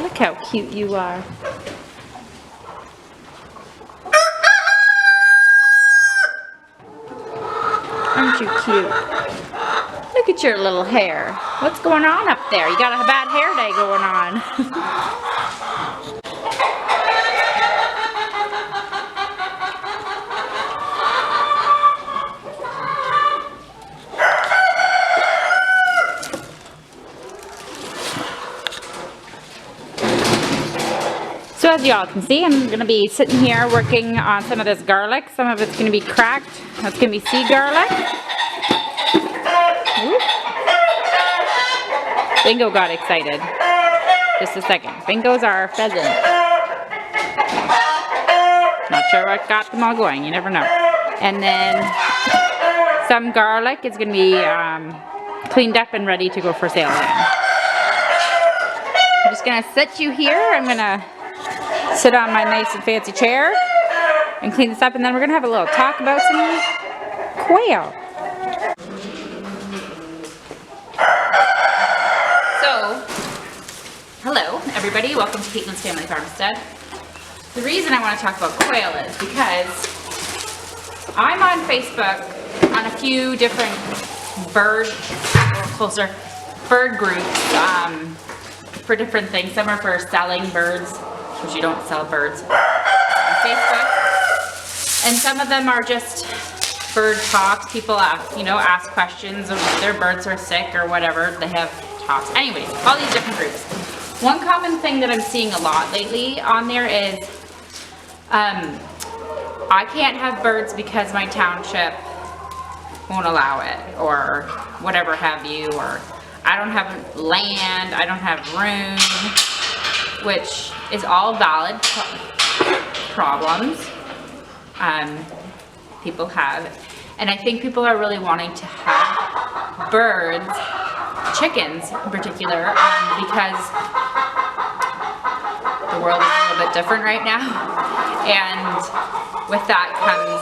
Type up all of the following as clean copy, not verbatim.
Look how cute you are. Aren't you cute? Look at your little hair. What's going on up there? You got a bad hair day going on. So as y'all can see, I'm going to be sitting here working on some of this garlic. Some of it's going to be cracked. That's going to be sea garlic. Ooh. Bingo got excited. Just a second. Bingo's our pheasant. Not sure what got them all going. You never know. And then some garlic is going to be cleaned up and ready to go for sale again. I'm just going to sit you here. I'm going to sit on my nice and fancy chair and clean this up, and then we're going to have a little talk about some quail. So, hello everybody, welcome to Caitlin's Family Farmstead. The reason I want to talk about quail is because I'm on Facebook on a few different bird groups for different things. Some are for selling birds, because you don't sell birds on Facebook, and some of them are just bird talks. People ask questions of their birds are sick or whatever. They have talks. Anyways, all these different groups. One common thing that I'm seeing a lot lately on there is I can't have birds because my township won't allow it, or whatever have you, or I don't have land, I don't have room, which is all valid problems people have. And I think people are really wanting to have birds, chickens in particular, because the world is a little bit different right now. And with that comes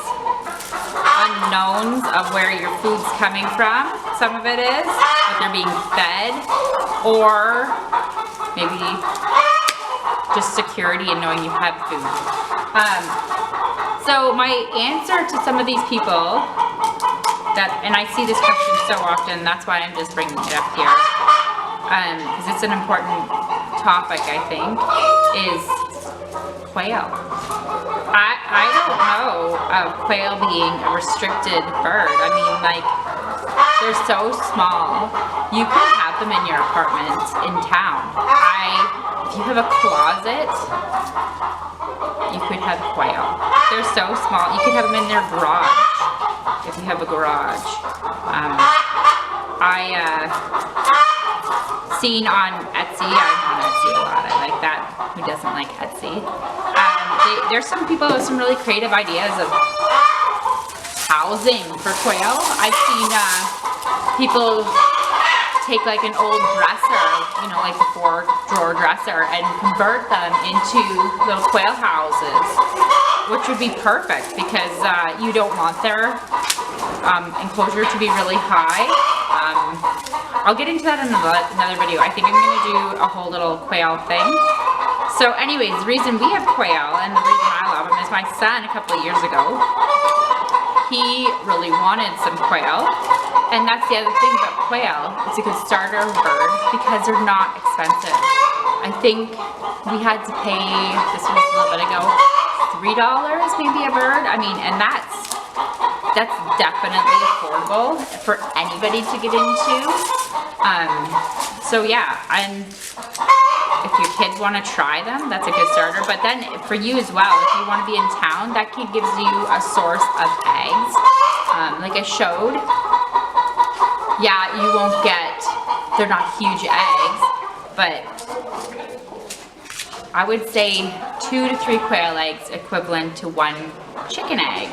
unknowns of where your food's coming from. Some of it is, what they're being fed, or maybe just security and knowing you have food. So my answer to some of these people and I see this question so often, that's why I'm just bringing it up here, because it's an important topic, I think, is quail. I don't know of quail being a restricted bird. I mean, like, they're so small. You could have them in your apartment in town. If you have a closet, you could have quail. They're so small. You could have them in their garage if you have a garage. Seen on Etsy. I'm on Etsy a lot. I like that. Who doesn't like Etsy? There's some people with some really creative ideas of housing for quail. I've seen people take like an old dresser, like the 4-drawer dresser, and convert them into little quail houses, which would be perfect because you don't want their enclosure to be really high. I'll get into that in another video. I think I'm going to do a whole little quail thing. So anyways, the reason we have quail and the reason I love them is my son a couple of years ago, he really wanted some quail. And that's the other thing about quail. It's a good starter bird because they're not expensive. I think we had to pay, this was a little bit ago, $3 maybe a bird. I mean, and that's definitely affordable for anybody to get into. So yeah, and if your kids want to try them, that's a good starter. But then for you as well, if you want to be in town, that kid gives you a source of eggs. Like I showed, yeah, you won't get, they're not huge eggs, but I would say 2 to 3 quail eggs equivalent to 1 chicken egg.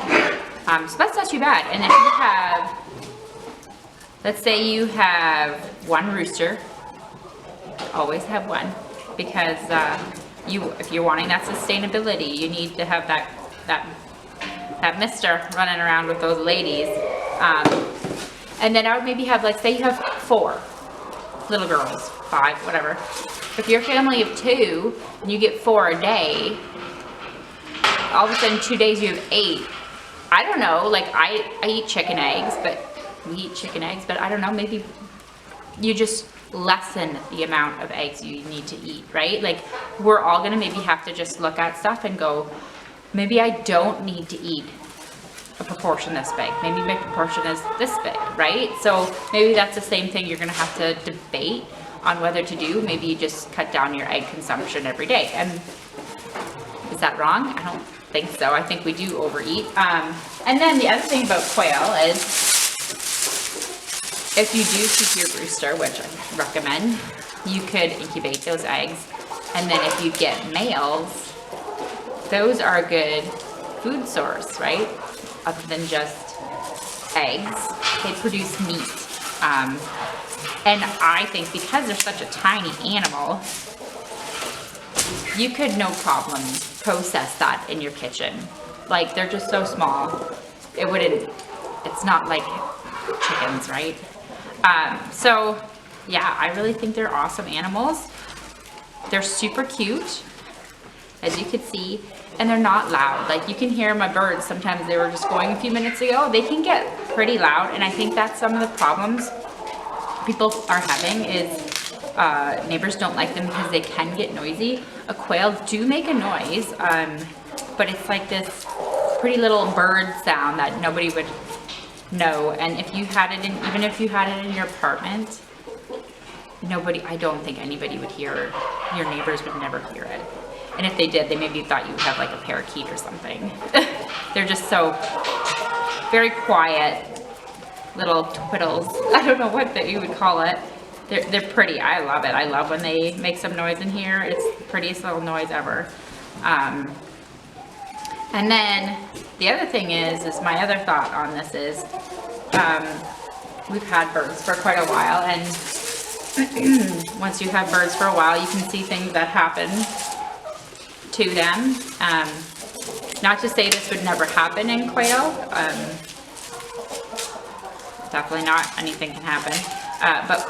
So that's not too bad. And if you have, let's say you have 1 rooster, always have 1, because if you're wanting that sustainability, you need to have that mister running around with those ladies. And then I would maybe have, like, say you have 4 little girls, 5, whatever. If you're a family of 2 and you get 4 a day, all of a sudden 2 days you have 8. I don't know, like I eat chicken eggs, but we eat chicken eggs, but I don't know, maybe you just lessen the amount of eggs you need to eat, right? Like we're all gonna maybe have to just look at stuff and go, maybe I don't need to eat a proportion this big. Maybe my proportion is this big, right? So maybe that's the same thing you're gonna have to debate on whether to do. Maybe you just cut down your egg consumption every day. And is that wrong? I don't think so. I think we do overeat. And then the other thing about quail is if you do keep your rooster, which I recommend, you could incubate those eggs. And then if you get males, those are a good food source, right? Other than just eggs, they produce meat. And I think because they're such a tiny animal, you could no problem process that in your kitchen. Like they're just so small. It's not like chickens, right? So yeah, I really think they're awesome animals. They're super cute, as you can see, and they're not loud. Like you can hear my birds, sometimes they were just going a few minutes ago. They can get pretty loud, and I think that's some of the problems people are having is neighbors don't like them because they can get noisy. A quail do make a noise, but it's like this pretty little bird sound that nobody would know. And if you had it in, even if you had it in your apartment, I don't think anybody would hear, your neighbors would never hear it. And if they did, they maybe thought you would have like a parakeet or something. They're just so very quiet little twiddles. I don't know what that you would call it. They're pretty. I love it. I love when they make some noise in here. It's the prettiest little noise ever. And then the other thing is my other thought on this is, we've had birds for quite a while, and once you have birds for a while, you can see things that happen to them. Not to say this would never happen in quail. Definitely not. Anything can happen. But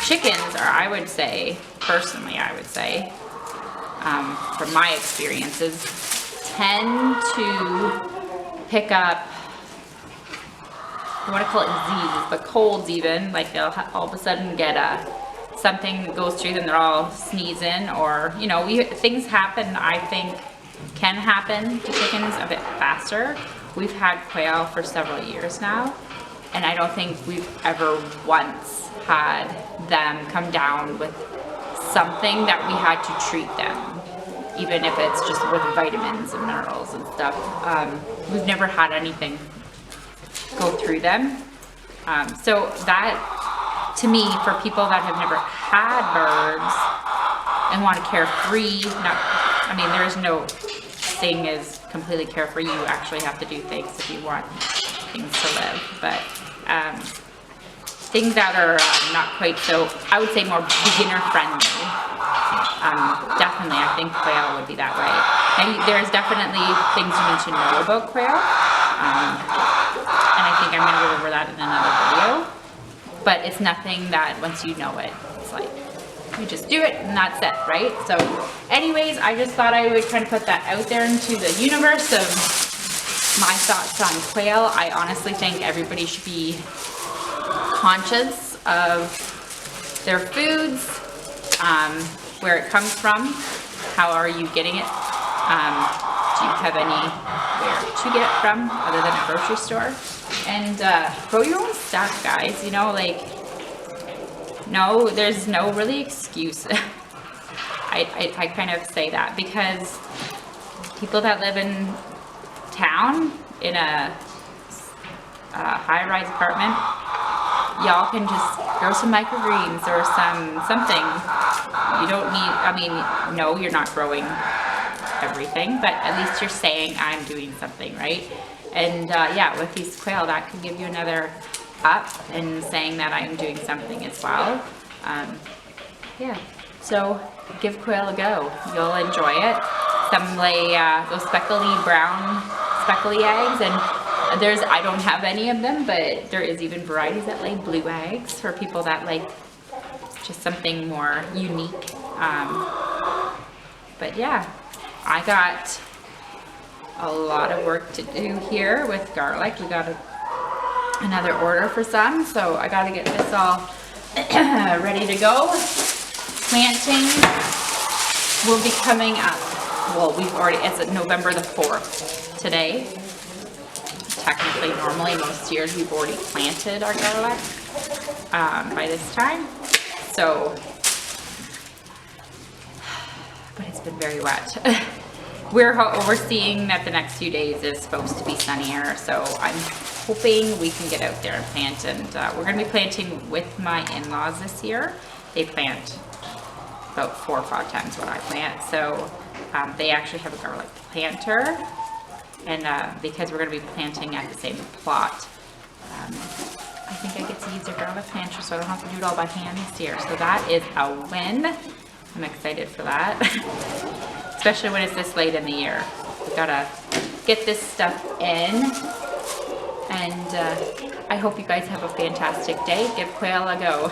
chickens are, I would say, personally, from my experiences, tend to pick up, I want to call it diseases, but colds even. Like they'll all of a sudden get something that goes through them, they're all sneezing, or, you know, things happen, I think, can happen to chickens a bit faster. We've had quail for several years now, and I don't think we've ever once had them come down with something that we had to treat them, even if it's just with vitamins and minerals and stuff. We've never had anything go through them. So that, to me, for people that have never had birds and want to carefree, I mean, there is no thing is completely carefree. You actually have to do things if you want things to live, but things that are not quite so, I would say, more beginner friendly. Definitely, I think quail would be that way. And there's definitely things you need to know about quail, and I think I'm going to go over that in another video. But it's nothing that once you know it, it's like you just do it and that's it, right? So anyways, I just thought I would kind of put that out there into the universe of my thoughts on quail. I honestly think everybody should be conscious of their foods, where it comes from, how are you getting it, do you have anywhere to get it from other than a grocery store, and grow your own stuff, guys. You know, like, no, there's no really excuse. I kind of say that because people that live in town in a high-rise apartment, y'all can just grow some microgreens or something. You don't need, I mean, no, you're not growing everything, but at least you're saying I'm doing something, right? And yeah, with these quail, that could give you another up in saying that I'm doing something as well. Yeah, so give quail a go. You'll enjoy it. Some lay those brown speckly eggs, and I don't have any of them, but there is even varieties that lay blue eggs for people that like just something more unique. But yeah, I got a lot of work to do here with garlic. We got another order for some, so I got to get this all ready to go. Planting will be coming up. Well, it's November the 4th today. Technically, normally most years we've already planted our garlic by this time. So, but it's been very wet. We're seeing that the next few days is supposed to be sunnier, so I'm hoping we can get out there and plant. And we're going to be planting with my in-laws this year. They plant about 4 or 5 times what I plant, so they actually have a garlic planter, and because we're going to be planting at the same plot, I think I get to use their garlic planter, so I don't have to do it all by hand this year. So that is a win. I'm excited for that. Especially when it's this late in the year. We gotta get this stuff in. And I hope you guys have a fantastic day. Give Quail a go.